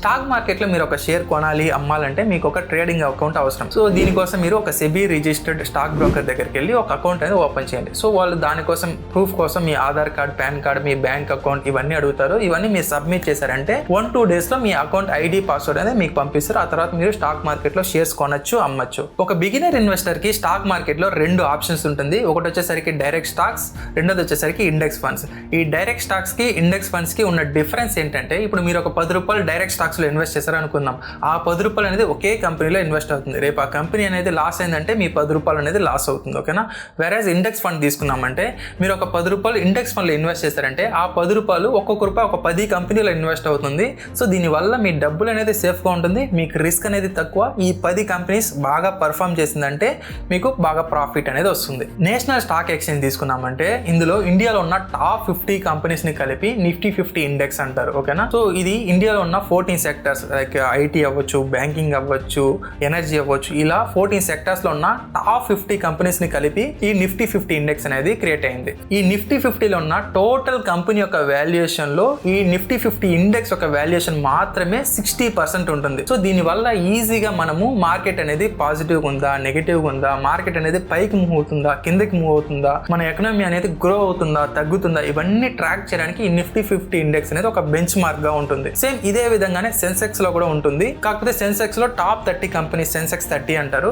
Stock మార్కెట్లో మీరు ఒక షేర్ కొనాలి అమ్మాలంటే మీకు ఒక ట్రేడింగ్ అకౌంట్ అవసరం. సో దీనికోసం మీరు ఒక సెబీ రిజిస్టర్డ్ స్టాక్ బ్రోకర్ దగ్గరికి వెళ్ళి ఒక అకౌంట్ అనేది ఓపెన్ చేయండి. సో వాళ్ళు దానికోసం ప్రూఫ్ కోసం మీ ఆధార్ కార్డ్, పాన్ కార్డ్, మీ బ్యాంక్ అకౌంట్ ఇవన్నీ అడుగుతారు. ఇవన్నీ మీరు సబ్మిట్ చేశారంటే 1-2 days లో మీ అకౌంట్ ఐడి పాస్వర్డ్ అనేది మీకు పంపిస్తారు. ఆ తర్వాత మీరు స్టాక్ మార్కెట్లో షేర్స్ కొనొచ్చు, అమ్మచ్చు. ఒక బిగినర్ ఇన్వెస్టర్ కి స్టాక్ మార్కెట్లో 2 ఆప్షన్స్ ఉంటుంది. ఒకటి వచ్చేసరికి డైరెక్ట్ స్టాక్స్, రెండోది వచ్చేసరికి ఇండెక్స్ ఫండ్స్. ఈ డైరెక్ట్ స్టాక్స్ కి, ఇండెక్స్ ఫండ్స్ కి ఉన్న డిఫరెన్స్ ఏంటంటే, ఇప్పుడు మీరు ఒక ₹10 డైరెక్ట్ స్టాక్స్ లో ఇన్వెస్ట్ చేశారు అనుకుందాం. ఆ ₹10 అనేది ఒకే కంపెనీలో ఇన్వెస్ట్ అవుతుంది. రేపు ఆ కంపెనీ అనేది లాస్ అయిందంటే మీ ₹10 అనేది లాస్ అవుతుంది. ఓకేనా? వెరాజ్ ఇండెక్స్ ఫండ్ తీసుకున్నామంటే, మీరు ఒక ₹10 ఇండెక్స్ ఫండ్ లో ఇన్వెస్ట్ చేశారంటే ఆ ₹10 ఒక్కొక్క రూపాయి ఒక 10 కంపెనీలో ఇన్వెస్ట్ అవుతుంది. సో దీనివల్ల మీ డబ్బులు అనేది సేఫ్ గా ఉంటుంది, మీకు రిస్క్ అనేది తక్కువ. ఈ 10 కంపెనీస్ బాగా పర్ఫామ్ చేసిందంటే మీకు బాగా ప్రాఫిట్ అనేది వస్తుంది. నేషనల్ స్టాక్ ఎక్స్చేంజ్ తీసుకున్నామంటే, ఇందులో ఇండియాలో ఉన్న టాప్ 50 కంపెనీస్ ని కలిపి నిఫ్టీ 50 ఇండెక్స్ అంటారు. ఓకేనా? సో ఇది ఇండియాలో ఉన్న 14 సెక్టర్స్ లైక్ ఐటీ అవ్వచ్చు, బ్యాంకింగ్ అవ్వచ్చు, ఎనర్జీ అవ్వచ్చు, ఇలా 14 సెక్టర్స్ లో ఉన్న టాప్ 50 కంపెనీస్ ని కలిపి ఈ నిఫ్టీ 50 ఇండెక్స్ అనేది క్రియేట్ అయింది. ఈ నిఫ్టీ 50లో ఉన్న టోటల్ కంపెనీ యొక్క వాల్యుయేషన్ లో ఈ నిఫ్టీ 50 ఇండెక్స్ యొక్క వాల్యుయేషన్ మాత్రమే 60% ఉంటుంది. సో దీని వల్ల ఈజీగా మనము మార్కెట్ అనేది పాజిటివ్ ఉందా, నెగిటివ్ ఉందా, మార్కెట్ అనేది పైకి మూవ్ అవుతుందా, కిందకి మూవ్ అవుతుందా, మన ఎకనామీ అనేది గ్రో అవుతుందా, తగ్గుతుందా, ఇవన్నీ ట్రాక్ చేయడానికి ఈ నిఫ్టీ 50 ఇండెక్స్ అనేది ఒక బెంచ్ మార్క్ గా ఉంటుంది. సేమ్ ఇదే విధంగానే సెన్సెక్స్ లో కూడా ఉంటుంది. కాకపోతే సెన్సెక్స్ లో టాప్ 30 కంపెనీస్ సెన్సెక్స్ 30 అంటారు.